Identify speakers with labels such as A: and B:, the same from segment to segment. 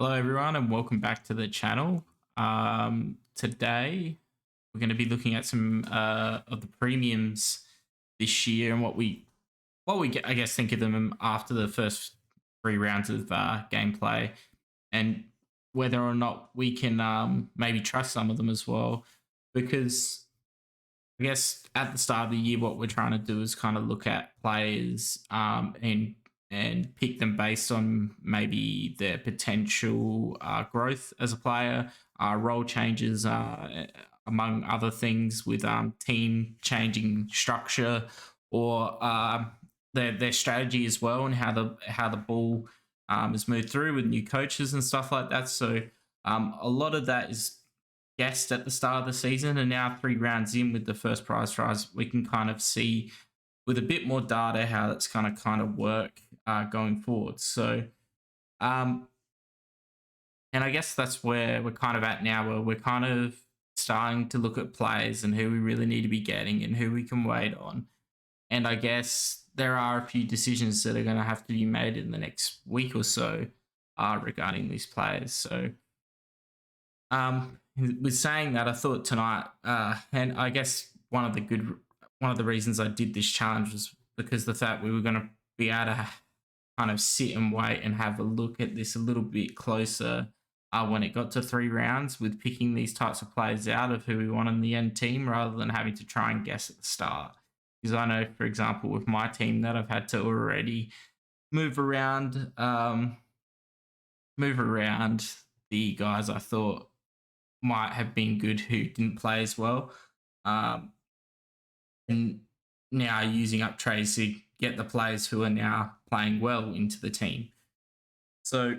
A: Hello, everyone, and welcome back to the channel. Today, we're going to be looking at some of the premiums this year and I guess think of them after the first 3 rounds of gameplay, and whether or not we can maybe trust some of them as well. Because I guess at the start of the year, what we're trying to do is kind of look at players and pick them based on maybe their potential growth as a player, role changes, among other things, with team changing structure or their strategy as well, and how the ball is moved through with new coaches and stuff like that. So a lot of that is guessed at the start of the season, and now 3 rounds in with the first prize rise, we can kind of see with a bit more data how that's going to kind of work going forward. So, and I guess that's where we're kind of at now, where we're kind of starting to look at players and who we really need to be getting and who we can wait on. And I guess there are a few decisions that are going to have to be made in the next week or so regarding these players. So, with saying that, I thought tonight, and I guess one of the reasons I did this challenge was because the fact we were going to be able to kind of sit and wait and have a look at this a little bit closer when it got to 3 rounds, with picking these types of players out of who we want in the end team rather than having to try and guess at the start. Because I know, for example, with my team, that I've had to already move around the guys I thought might have been good who didn't play as well, and now using up trades to get the players who are now playing well into the team. So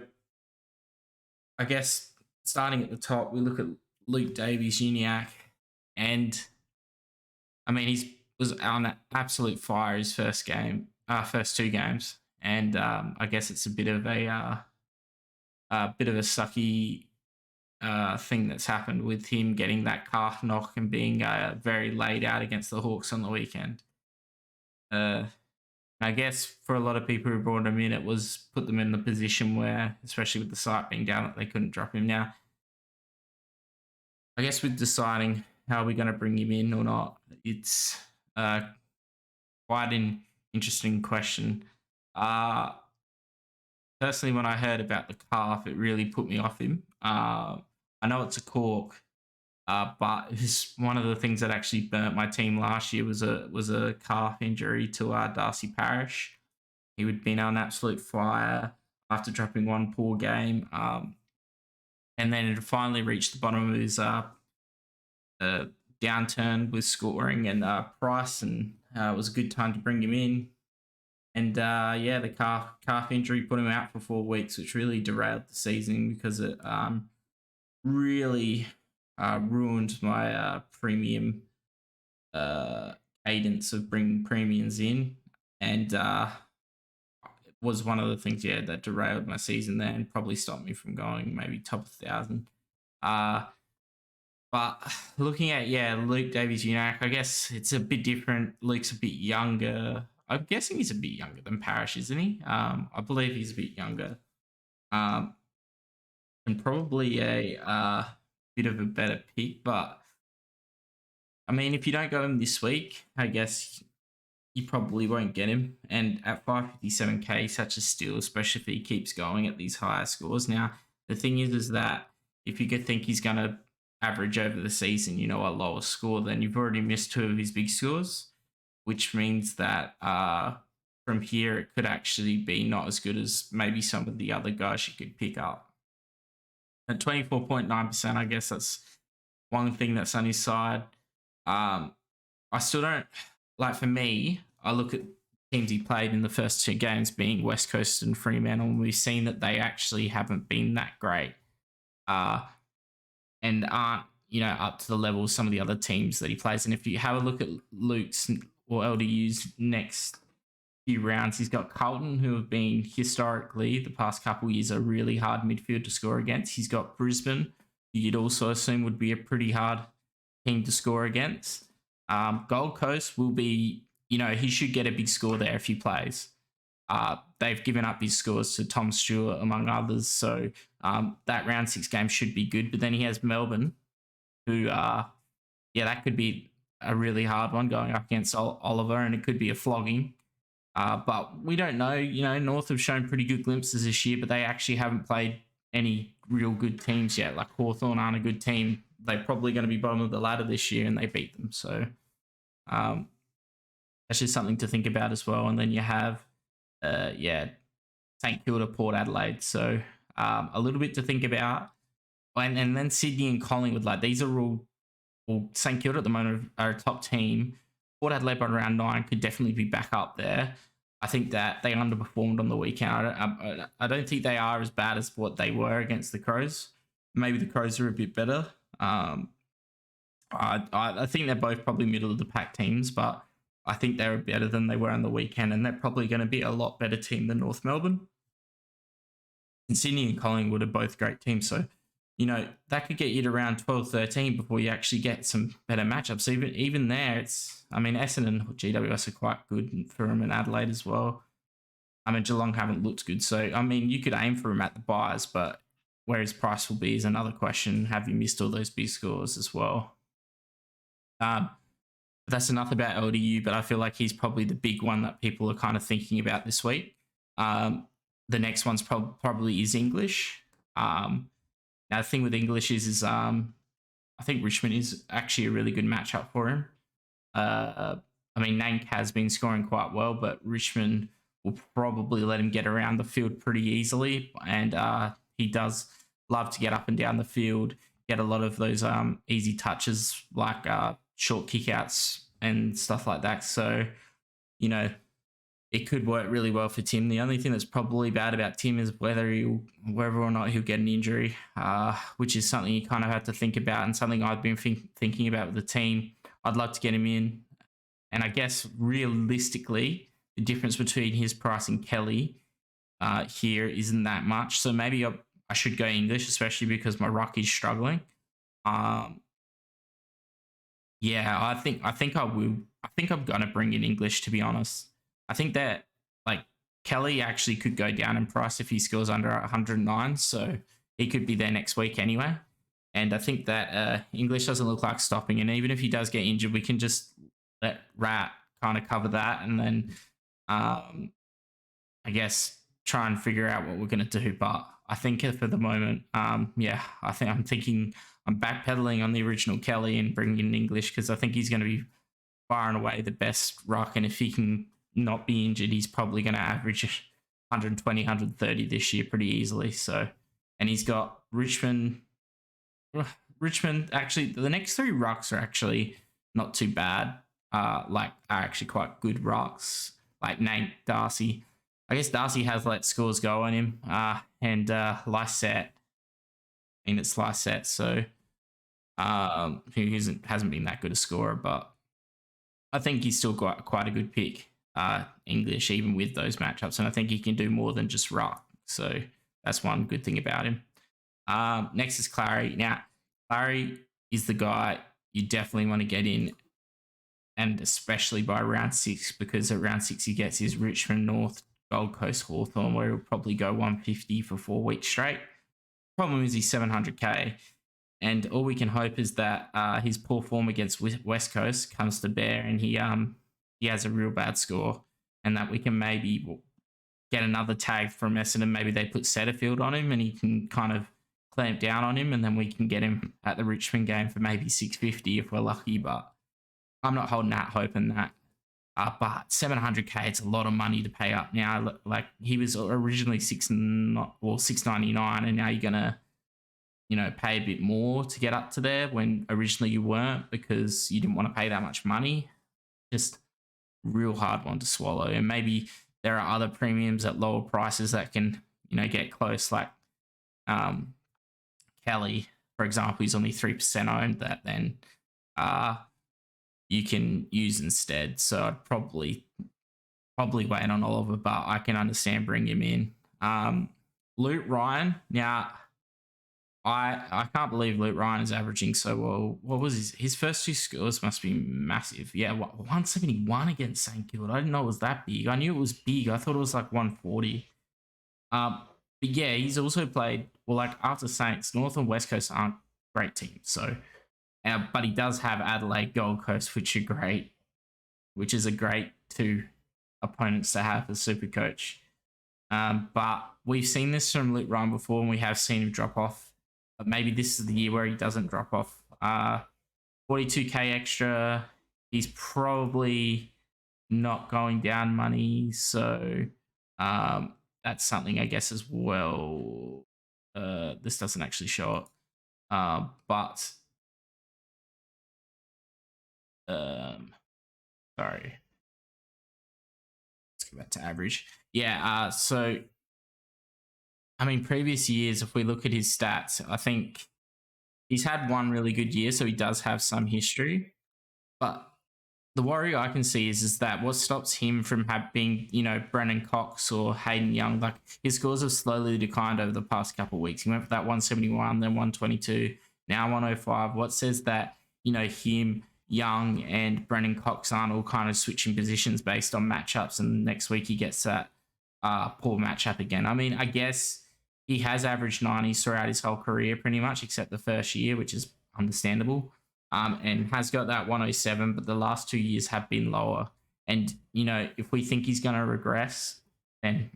A: I guess starting at the top, we look at Luke Davies-Uniacke, and I mean, he was on absolute fire his first 2 games, and I guess it's a bit of a sucky thing that's happened with him getting that calf knock and being very laid out against the Hawks on the weekend. I guess for a lot of people who brought him in, it was put them in the position where, especially with the site being down, that they couldn't drop him. Now, I guess with deciding how we're going to bring him in or not, it's quite an interesting question. Personally, when I heard about the calf, it really put me off him. I know it's a cork, but it's one of the things that actually burnt my team last year was a calf injury to Darcy Parish. He would been on absolute fire after dropping one poor game, and then it finally reached the bottom of his downturn with scoring and price, and it was a good time to bring him in. And the calf injury put him out for 4 weeks, which really derailed the season because it really ruined my premium cadence of bringing premiums in, and it was one of the things that derailed my season there and probably stopped me from going maybe top 1,000. But looking at Luke Davies-Uniacke, I guess it's a bit different. Luke's a bit younger. I'm guessing he's a bit younger than Parish, isn't he? I believe he's a bit younger, and probably a bit of a better pick. But I mean, if you don't go him this week, I guess you probably won't get him. And at 557k, such a steal, especially if he keeps going at these higher scores. Now, the thing is that if you could think he's going to average over the season, a lower score, then you've already missed 2 of his big scores, which means that from here it could actually be not as good as maybe some of the other guys you could pick up. At 24.9%, I guess that's one thing that's on his side. I still don't, for me, I look at teams he played in the first 2 games being West Coast and Fremantle, and we've seen that they actually haven't been that great and aren't, up to the level of some of the other teams that he plays. And if you have a look at Luke's or LDU's next few rounds, he's got Carlton, who have been historically the past couple of years a really hard midfield to score against. He's got Brisbane, who you'd also assume would be a pretty hard team to score against. Gold Coast will be, he should get a big score there if he plays. They've given up his scores to Tom Stewart, among others. So that round 6 game should be good. But then he has Melbourne, who, that could be a really hard one going up against Oliver, and it could be a flogging. But we don't know. North have shown pretty good glimpses this year, but they actually haven't played any real good teams yet. Like Hawthorn aren't a good team. They're probably going to be bottom of the ladder this year, and they beat them. So that's just something to think about as well. And then you have, St Kilda, Port Adelaide. So a little bit to think about. And then Sydney and Collingwood, like these are all, St Kilda at the moment are a top team. Port Adelaide by round 9 could definitely be back up there. I think that they underperformed on the weekend. I don't think they are as bad as what they were against the Crows. Maybe the Crows are a bit better. I think they're both probably middle of the pack teams, but I think they're better than they were on the weekend, and they're probably going to be a lot better team than North Melbourne. And Sydney and Collingwood are both great teams, so that could get you to around 12-13 before you actually get some better matchups. Even there, Essendon and GWS are quite good for them, and Adelaide as well. Geelong haven't looked good. So, you could aim for them at the buys, but where his price will be is another question. Have you missed all those big scores as well? That's enough about LDU, but I feel like he's probably the big one that people are kind of thinking about this week. The next one's probably is English. Now, the thing with English is I think Richmond is actually a really good matchup for him. Nank has been scoring quite well, but Richmond will probably let him get around the field pretty easily. And he does love to get up and down the field, get a lot of those easy touches like short kickouts and stuff like that. So, it could work really well for Tim. The only thing that's probably bad about Tim is whether or not he'll get an injury, which is something you kind of have to think about, and something I've been thinking about with the team. I'd love to get him in. And I guess realistically, the difference between his price and Kelly here isn't that much. So maybe I should go English, especially because my ruck is struggling. I think I will. I think I'm going to bring in English, to be honest. I think that Kelly actually could go down in price if he scores under 109, so he could be there next week anyway. And I think that English doesn't look like stopping, and even if he does get injured, we can just let Rat kind of cover that, and then I guess try and figure out what we're going to do. But I think for the moment, I'm backpedaling on the original Kelly and bringing in English because I think he's going to be far and away the best ruck, and if he can not be injured, he's probably going to average 120, 130 this year pretty easily. So, and he's got Richmond. Actually, the next 3 rucks are actually not too bad. Are actually quite good rucks. Like Nate, Darcy. I guess Darcy has let scores go on him. And Lysette. It's Lysette, so he hasn't been that good a scorer, but I think he's still got quite a good pick. English, even with those matchups, and I think he can do more than just ruck. So that's one good thing about him. Next is Clary. Now, Clary is the guy you definitely want to get in, and especially by round 6, because at round 6 he gets his Richmond, North, Gold Coast, Hawthorn, where he'll probably go 150 for 4 weeks straight. Problem is he's 700k, and all we can hope is that his poor form against West Coast comes to bear, and he has a real bad score, and that we can maybe get another tag from Essendon. Maybe they put Setterfield on him and he can kind of clamp down on him, and then we can get him at the Richmond game for maybe 650 if we're lucky, but I'm not holding out hope in that. But 700k, it's a lot of money to pay up now. Like, he was originally $699, and now you're gonna, pay a bit more to get up to there when originally you weren't, because you didn't want to pay that much money. Just real hard one to swallow. And maybe there are other premiums at lower prices that can, get close. Like Kelly, for example, is only 3% owned, that then you can use instead. So I'd probably wait on Oliver, but I can understand bringing him in. Luke Ryan. Now, I can't believe Luke Ryan is averaging so well. What was his first two scores? Must be massive. Yeah, 171 against St Kilda. I didn't know it was that big. I knew it was big. I thought it was like 140. Um, but yeah, he's also played well. Like after Saints, North and West Coast aren't great teams. So, but he does have Adelaide, Gold Coast, which are great. Which is a great two opponents to have as super coach. But we've seen this from Luke Ryan before, and we have seen him drop off. But maybe this is the year where he doesn't drop off. 42K extra. He's probably not going down money, so that's something I guess as well. This doesn't actually show it, but sorry. Let's go back to average. Yeah. So I mean, previous years, if we look at his stats, I think he's had one really good year, so he does have some history. But the worry I can see is that what stops him from being, Brennan Cox or Hayden Young, like his scores have slowly declined over the past couple of weeks. He went for that 171, then 122, now 105. What says that, him, Young, and Brennan Cox aren't all kind of switching positions based on matchups, and next week he gets that poor matchup again? I mean, I guess he has averaged 90s throughout his whole career pretty much, except the first year, which is understandable. And has got that 107, but the last 2 years have been lower. And, if we think he's going to regress, then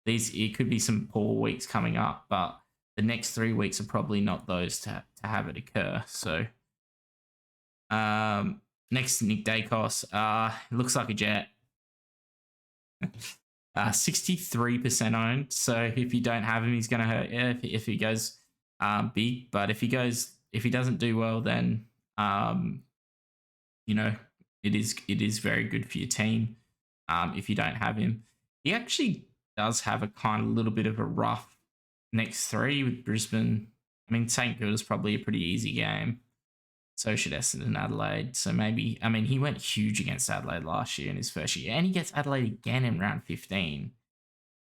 A: it could be some poor weeks coming up, but the next 3 weeks are probably not those to have it occur. So, next, Nick Dacos. Looks like a jet. 63% owned. So if you don't have him, he's going to hurt you if he goes big. But if he doesn't do well, then it is very good for your team. If you don't have him, he actually does have a kind of little bit of a rough next 3 with Brisbane. I mean, St Kilda's probably a pretty easy game. So should Essendon and Adelaide. So maybe, I mean, he went huge against Adelaide last year in his first year, and he gets Adelaide again in round 15.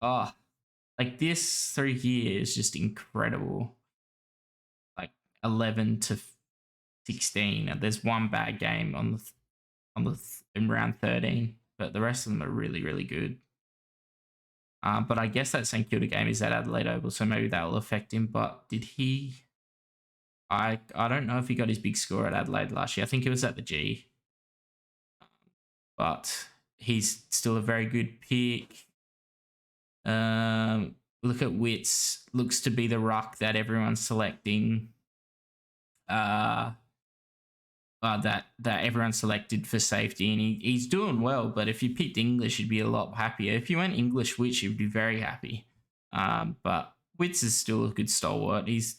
A: Oh, like this 3 years is just incredible. Like 11 to 16. There's one bad game in round 13, but the rest of them are really, really good. But I guess that St Kilda game is at Adelaide Oval, so maybe that will affect him. But did he? I don't know if he got his big score at Adelaide last year. I think it was at the G. But he's still a very good pick. Look at Wits. Looks to be the ruck that everyone's selecting. That everyone selected for safety, and he's doing well. But if you picked English, you'd be a lot happier. If you went English Wits, you'd be very happy. But Wits is still a good stalwart. He's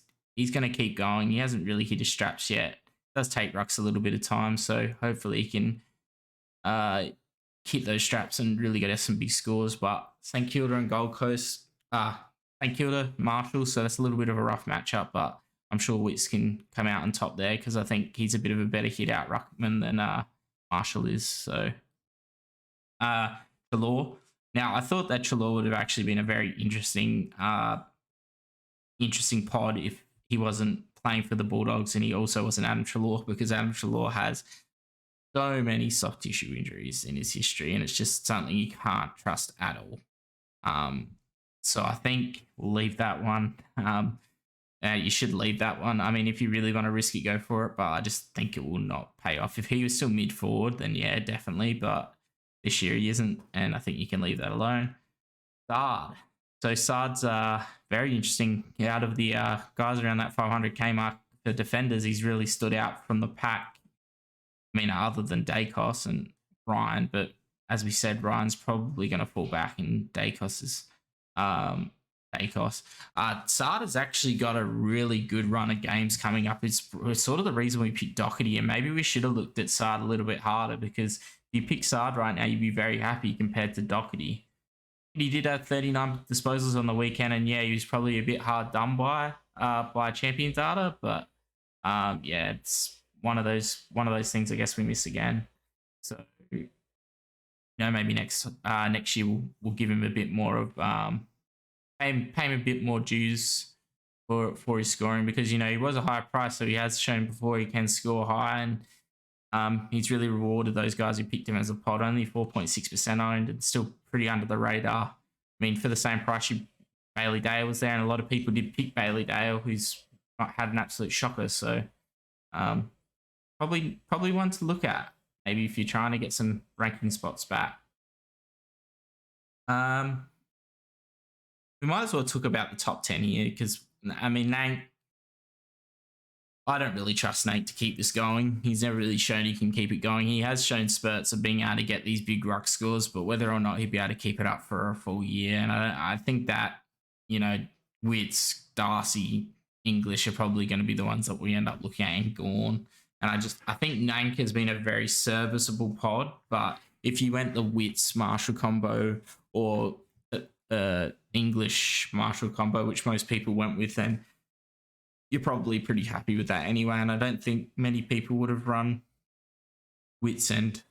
A: going to keep going. He hasn't really hit his straps yet. It does take rucks a little bit of time, so hopefully he can hit those straps and really get us some big scores. But St Kilda and Gold Coast, St Kilda, Marshall, so that's a little bit of a rough matchup, but I'm sure Wits can come out on top there because I think he's a bit of a better hit out ruckman than Marshall is. So, Chalor. Now, I thought that Chalor would have actually been a very interesting pod if he wasn't playing for the Bulldogs and he also wasn't Adam Chalor, because Adam Chalor has so many soft tissue injuries in his history, and it's just something you can't trust at all. So I think we'll leave that one. You should leave that one. I mean, if you really want to risk it, go for it, but I just think it will not pay off. If he was still mid-forward, then yeah, definitely, but this year he isn't, and I think you can leave that alone. Sard. So Sard's very interesting. Out of the guys around that 500k mark for defenders, he's really stood out from the pack. I mean, other than Dacos and Ryan, but as we said, Ryan's probably going to fall back in Dacos's Dacos. Sard has actually got a really good run of games coming up. It's sort of the reason we picked Doherty, and maybe we should have looked at Sard a little bit harder, because if you pick Sard right now, you'd be very happy compared to Doherty. He did have 39 disposals on the weekend, and yeah, he was probably a bit hard done by champion data, but yeah, it's one of those things I guess we miss again. So maybe next year we'll give him a bit more of pay him a bit more dues for his scoring because he was a high price, so he has shown before he can score high, and he's really rewarded those guys who picked him as a pod. Only 4.6% owned, and still pretty under the radar. I mean, for the same price, Bailey Dale was there, and a lot of people did pick Bailey Dale, who's had an absolute shocker. So probably one to look at. Maybe if you're trying to get some ranking spots back. We might as well talk about the top 10 here because, I mean, Nate, I don't really trust Nate to keep this going. He's never really shown he can keep it going. He has shown spurts of being able to get these big ruck scores, but whether or not he'd be able to keep it up for a full year. And I think that, Witts, Darcy, English are probably going to be the ones that we end up looking at in Gawn. And I think Nank has been a very serviceable pod, but if you went the Witts Marshall combo or English Marshall combo, which most people went with, then you're probably pretty happy with that anyway. And I don't think many people would have run Witts and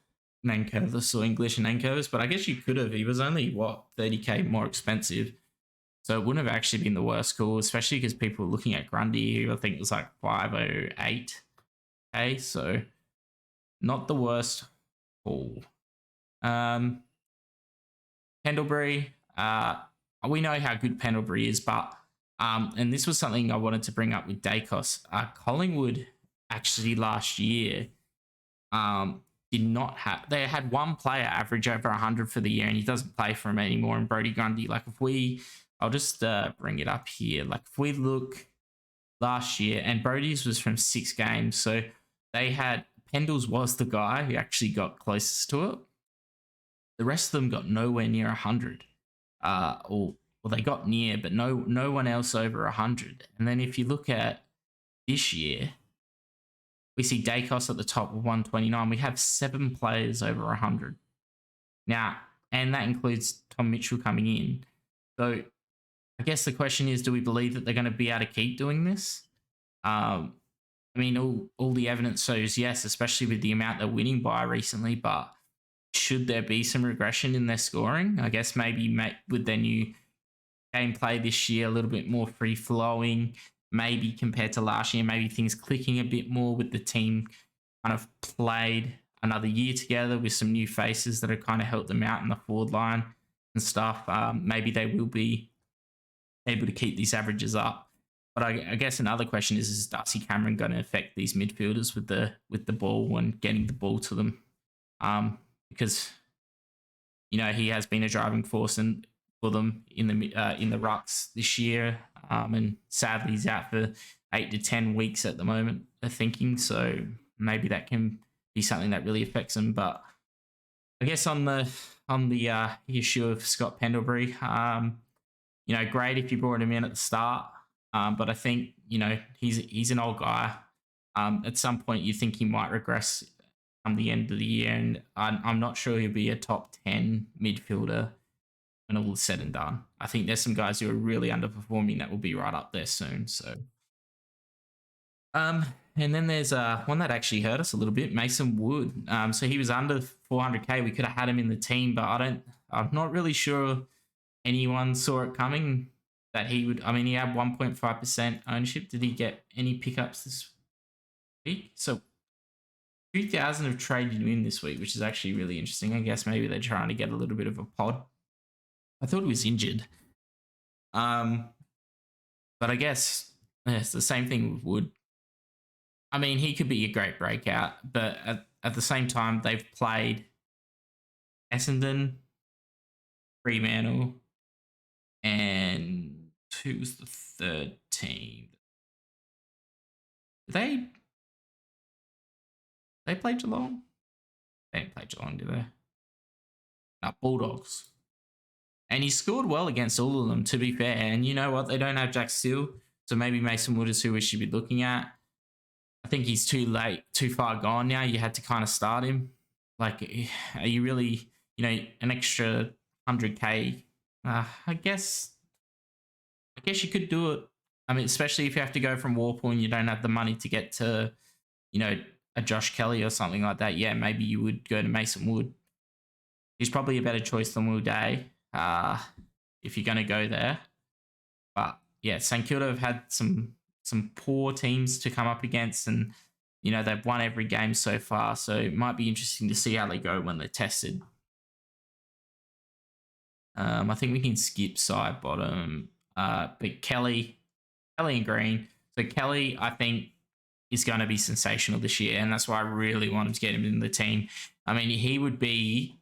A: Nankervis or English and Nankervis, but I guess you could have. He was only, 30k more expensive. So it wouldn't have actually been the worst call, especially because people were looking at Grundy, who I think was like 508k. So not the worst call. Pendlebury, we know how good Pendlebury is, but and this was something I wanted to bring up with Dacos. Collingwood actually last year did not have. They had one player average over 100 for the year, and he doesn't play for him anymore. And Brodie Grundy, I'll just bring it up here. Like if we look last year, and Brodie's was from 6 games, so they had Pendles was the guy who actually got closest to it. The rest of them got nowhere near 100. Or they got near, but no one else over 100. And then if you look at this year, we see Dacos at the top with 129. We have 7 players over 100 now, and that includes Tom Mitchell coming in. So I guess the question is, do we believe that they're going to be able to keep doing this? I mean, all the evidence shows yes, especially with the amount they're winning by recently, but should there be some regression in their scoring? I guess maybe with their new gameplay this year, a little bit more free-flowing, maybe compared to last year, maybe things clicking a bit more with the team kind of played another year together with some new faces that have kind of helped them out in the forward line and stuff. Maybe they will be able to keep these averages up. But I guess another question is Darcy Cameron going to affect these midfielders with the ball and getting the ball to them? Because he has been a driving force for them in the rucks this year, and sadly he's out for 8 to 10 weeks at the moment, they're thinking. So maybe that can be something that really affects them. But I guess on the issue of Scott Pendlebury, great if you brought him in at the start, but I think he's an old guy. At some point, you think he might regress come the end of the year, and I'm not sure he'll be a top 10 midfielder when all is said and done. I think there's some guys who are really underperforming that will be right up there soon. So, and then there's one that actually hurt us a little bit, Mason Wood. So he was under 400k. We could have had him in the team, but I'm not really sure anyone saw it coming that he would. I mean, he had 1.5% ownership. Did he get any pickups this week? So 2,000 have traded him in this week, which is actually really interesting. I guess maybe they're trying to get a little bit of a pod. I thought he was injured. But I guess it's the same thing with Wood. I mean, he could be a great breakout, but at the same time, they've played Essendon, Fremantle, and who's the third team? They play Geelong? They didn't play Geelong, do they? No, Bulldogs. And he scored well against all of them, to be fair. And you know what? They don't have Jack Steele, so maybe Mason Wood is who we should be looking at. I think he's too late, too far gone now. You had to kind of start him. Like, are you really, an extra 100k? I guess you could do it. I mean, especially if you have to go from Warple and you don't have the money to get to, a Josh Kelly or something like that. Yeah, maybe you would go to Mason Wood. He's probably a better choice than Will Day if you're going to go there. But yeah, St Kilda have had some poor teams to come up against, and they've won every game so far. So it might be interesting to see how they go when they're tested. I think we can skip side bottom, but Kelly and Green. So Kelly, I think, is going to be sensational this year, and that's why I really wanted to get him in the team. I mean, he would be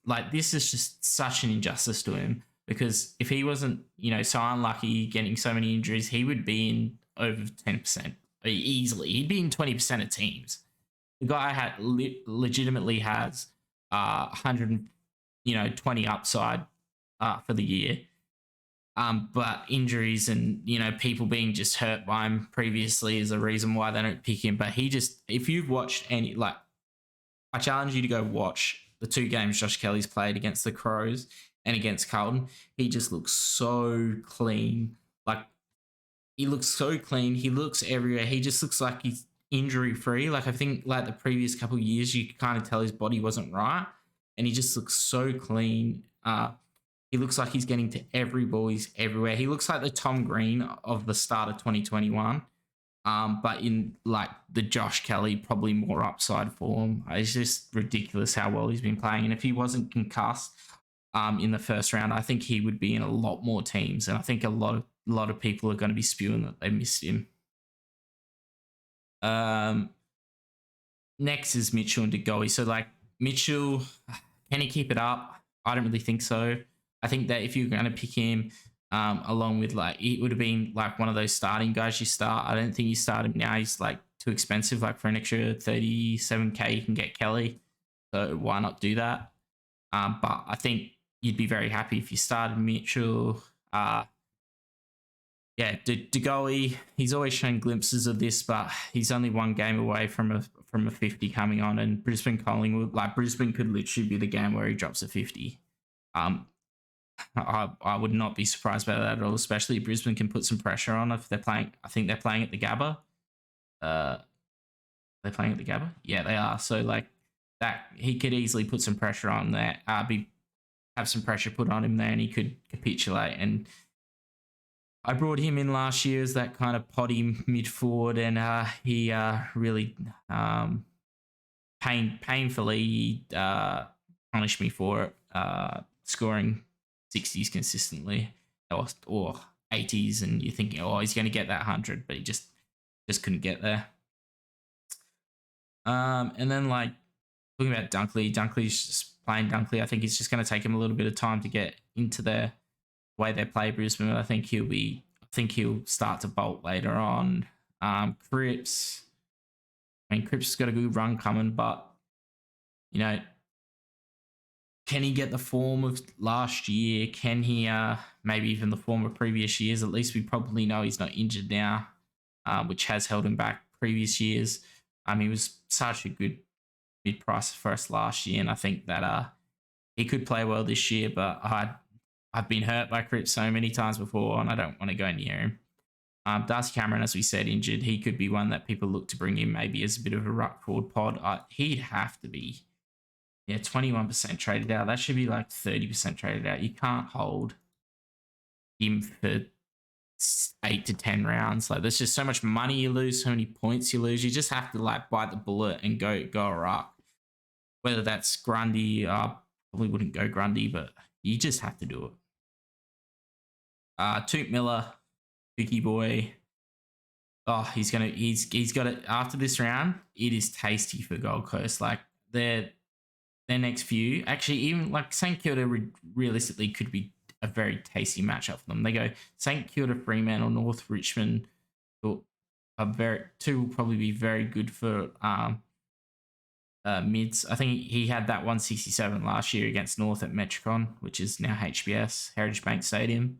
A: like, this is just such an injustice to him, because if he wasn't so unlucky getting so many injuries, he would be in over 10% easily. He'd be in 20% of teams. The guy legitimately has 120 upside for the year. But injuries and people being just hurt by him previously is a reason why they don't pick him. But if you've watched any, like, I challenge you to go watch the 2 games Josh Kelly's played against the Crows and against Carlton. He just looks so clean. Like, he looks so clean. He looks everywhere. He just looks like he's injury free. Like, I think like the previous couple of years, you could kind of tell his body wasn't right, and he just looks so clean. He looks like he's getting to every ball. He's everywhere. He looks like the Tom Green of the start of 2021. But in like the Josh Kelly, probably more upside form. It's just ridiculous how well he's been playing. And if he wasn't concussed in the first round, I think he would be in a lot more teams. And I think a lot of people are going to be spewing that they missed him. Next is Mitchell and DeGoey. So like Mitchell, can he keep it up? I don't really think so. I think that if you're going to pick him along with, like, it would have been like one of those starting guys you start. I don't think you start him now. He's like too expensive. Like for an extra 37K, you can get Kelly. So why not do that? But I think you'd be very happy if you started Mitchell. DeGoey, he's always shown glimpses of this, but he's only 1 game away from a 50 coming on, and Brisbane Collingwood, like Brisbane could literally be the game where he drops a 50. I would not be surprised by that at all, especially if Brisbane can put some pressure on if they're playing. I think they're playing at the Gabba. They're playing at the Gabba? Yeah, they are. So like that, he could easily put some pressure on there, have some pressure put on him there, and he could capitulate. And I brought him in last year as that kind of potty mid forward, and he really painfully punished me for it, scoring 60s consistently or 80s, and you're thinking, oh, he's going to get that 100, but he just couldn't get there. And then like talking about Dunkley's just playing Dunkley. I think it's just going to take him a little bit of time to get into the way they play Brisbane. I think he'll start to bolt later on. Cripps. I mean, Cripps has got a good run coming, but can he get the form of last year? Can he maybe even the form of previous years? At least we probably know he's not injured now, which has held him back previous years. He was such a good mid-price for us last year, and I think that he could play well this year, but I've been hurt by Cripps so many times before, and I don't want to go near him. Darcy Cameron, as we said, injured. He could be one that people look to bring in maybe as a bit of a ruck forward pod. He'd have to be, 21% traded out. That should be like 30% traded out. You can't hold him for 8 to 10 rounds. Like, there's just so much money you lose, so many points you lose. You just have to like bite the bullet and go a ruck. Whether that's Grundy, probably wouldn't go Grundy, but you just have to do it. Toot Miller, Vicky boy. Oh, he's got it after this round. It is tasty for Gold Coast. Like their next few, actually, even like St Kilda realistically could be a very tasty matchup for them. They go St Kilda, Fremantle, North Richmond. Two will probably be very good for mids. I think he had that 167 last year against North at Metricon, which is now HBS, Heritage Bank Stadium.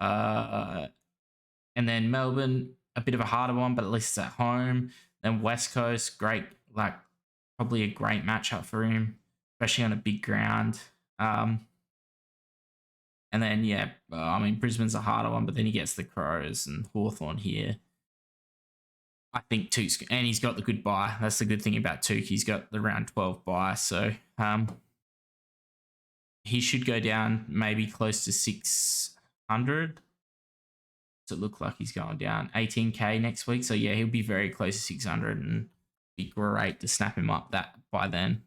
A: And then Melbourne, a bit of a harder one, but at least it's at home. Then West Coast, great, like probably a great matchup for him, especially on a big ground. And then, Brisbane's a harder one, but then he gets the Crows and Hawthorn here. I think Took's, and he's got the good bye. That's the good thing about Took. He's got the round 12 bye. So he should go down maybe close to 600. it look like he's going down? 18K next week. So yeah, he'll be very close to 600 and be great to snap him up that by then,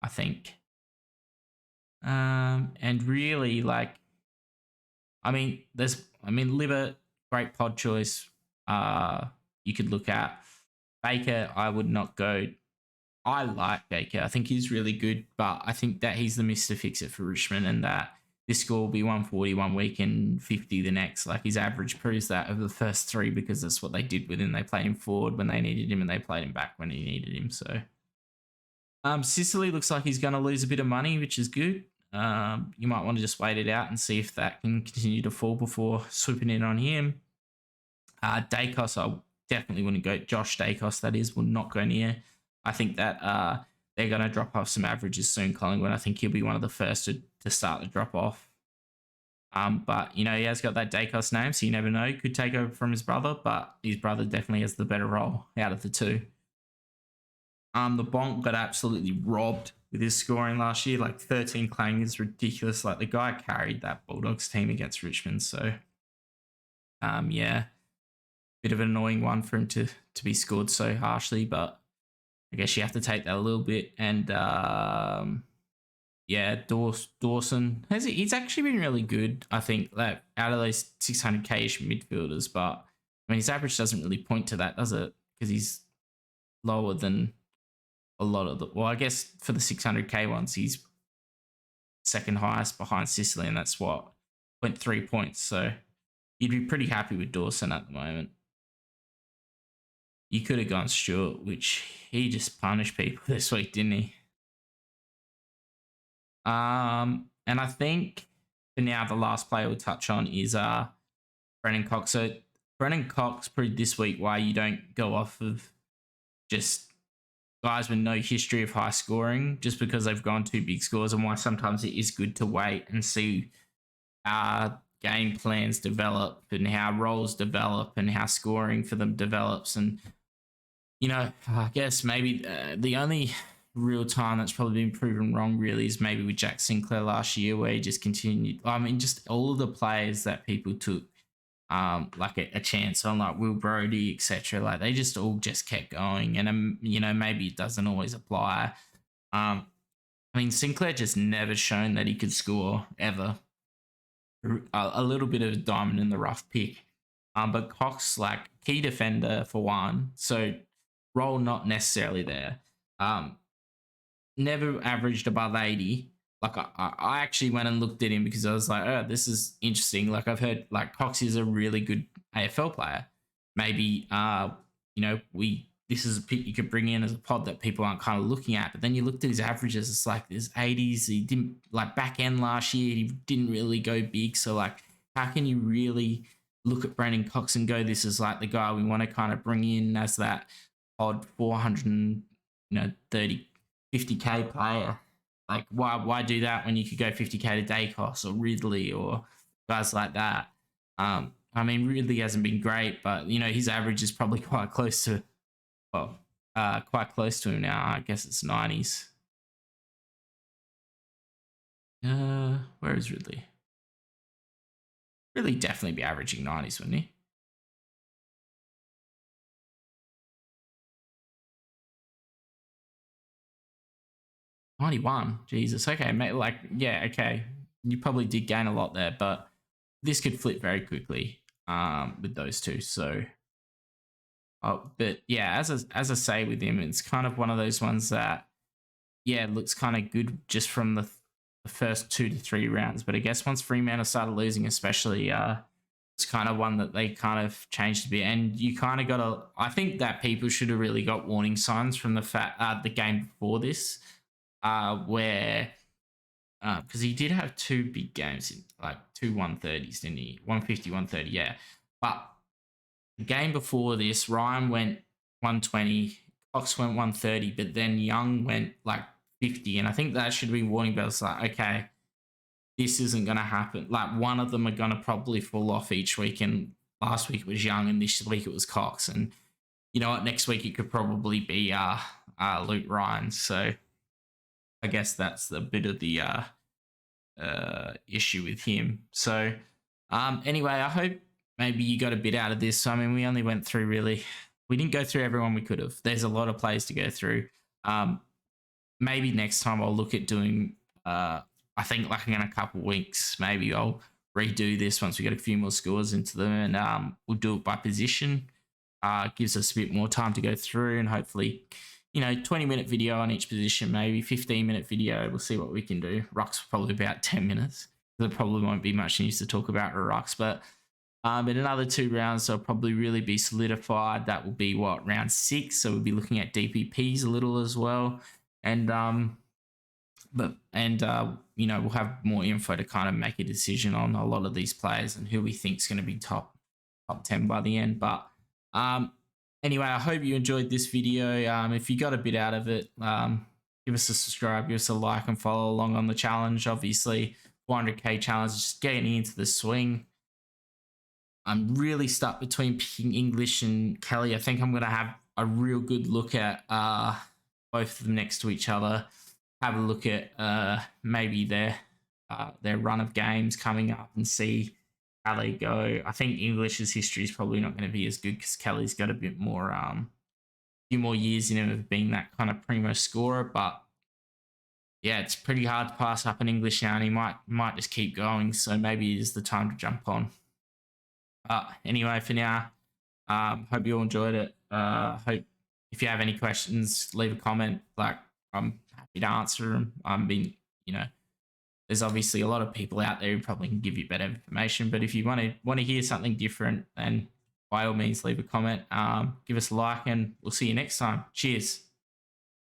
A: I think. And really, like, Liver, great pod choice. You could look at Baker. I would not go. I like Baker. I think he's really good, but I think that he's the Mr. Fix-It for Richmond, and that this score will be 140 one week and 50 the next. Like, his average proves that over the first three, because that's what they did with him. They played him forward when they needed him, and they played him back when he needed him. So, Sicily looks like he's going to lose a bit of money, which is good. You might want to just wait it out and see if that can continue to fall before swooping in on him. Dacos, I definitely wouldn't go. Josh Dacos, that is, will not go near. I think that they're going to drop off some averages soon, Collingwood. I think he'll be one of the first to start to drop off. But, he has got that Dacos name, so you never know. He could take over from his brother, but his brother definitely has the better role out of the two. The Bonk got absolutely robbed with his scoring last year. Like, 13 clangers is ridiculous. Like, the guy carried that Bulldogs team against Richmond. So, yeah, bit of an annoying one for him to be scored so harshly, but I guess you have to take that a little bit. And yeah, Dawson he's actually been really good. I think that out of those 600k-ish midfielders, but his average doesn't really point to that, does it? Because he's lower than a lot of the. Well, I guess for the 600k ones, he's second highest behind Sicily, and that's what 0.3 points. So you'd be pretty happy with Dawson at the moment. You could have gone Stewart, which he just punished people this week, didn't he? And I think for now, the last player we'll touch on is Brennan Cox. So Brennan Cox proved this week why you don't go off of just guys with no history of high scoring just because they've gone two big scores, and why sometimes it is good to wait and see how game plans develop and how roles develop and how scoring for them develops. And I guess maybe the only real time that's probably been proven wrong really is maybe with Jack Sinclair last year, where he just continued. Just all of the players that people took like a chance on, like Will Brodie, etc. Like, they just all just kept going, and maybe it doesn't always apply. Sinclair just never shown that he could score ever. A little bit of a diamond in the rough pick, but Cox, like, key defender for one, so role not necessarily there. Never averaged above 80. Like, I actually went and looked at him because I was like, oh, this is interesting. Like, I've heard, like, Cox is a really good AFL player. Maybe, this is a pick you could bring in as a pod that people aren't kind of looking at. But then you looked at his averages, it's like there's 80s. He didn't, like, back end last year, he didn't really go big. So, like, how can you really look at Brennan Cox and go, this is like the guy we want to kind of bring in as that odd 430, 50k player? Like, why do that when you could go 50k to Dacos or Ridley or guys like that? Ridley hasn't been great, but his average is probably quite close to, quite close to him now. I guess it's 90s. Where is Ridley? Ridley definitely be averaging 90s, wouldn't he? $91. Jesus. Okay, mate. Like, yeah, okay. You probably did gain a lot there, but this could flip very quickly with those two. So, but yeah, as I say with him, it's kind of one of those ones that, yeah, looks kind of good just from the first 2 to 3 rounds. But I guess once Fremantle started losing, especially, it's kind of one that they kind of changed a bit. And you kind of got to, I think that people should have really got warning signs from the game before this. Where because he did have 2 big games, like 2 130s, didn't he? 150, 130, yeah. But the game before this, Ryan went 120, Cox went 130, but then Young went like 50. And I think that should be warning bells, like, okay, this isn't going to happen. Like, one of them are going to probably fall off each week. And last week it was Young, and this week it was Cox. And you know what? Next week it could probably be Luke Ryan. So I guess that's the bit of the issue with him. So anyway, I hope maybe you got a bit out of this. I mean, we only went through we didn't go through everyone we could have. There's a lot of players to go through. Maybe next time I'll look at doing, I think like in a couple of weeks, maybe I'll redo this once we get a few more scores into them, and we'll do it by position. Gives us a bit more time to go through, and hopefully, 20-minute video on each position, maybe 15-minute video. We'll see what we can do. Ruck's probably about 10 minutes. There probably won't be much news to talk about for Rucks, but in another 2 rounds, they'll probably really be solidified. That will be round 6. So we'll be looking at DPPs a little as well, and we'll have more info to kind of make a decision on a lot of these players and who we think is going to be top 10 by the end. But anyway, I hope you enjoyed this video. If you got a bit out of it, give us a subscribe, give us a like, and follow along on the challenge. Obviously, 400k challenge, just getting into the swing. I'm really stuck between picking English and Kelly. I think I'm going to have a real good look at both of them next to each other. Have a look at maybe their run of games coming up and see how they go. I think English's history is probably not going to be as good because Kelly's got a bit more, few more years in him of being that kind of primo scorer. But yeah, it's pretty hard to pass up an English now, and he might just keep going. So maybe it is the time to jump on. Anyway, for now, hope you all enjoyed it. Hope if you have any questions, leave a comment. Like, I'm happy to answer them. There's obviously a lot of people out there who probably can give you better information. But if you want to hear something different, then by all means, leave a comment. Give us a like, and we'll see you next time. Cheers.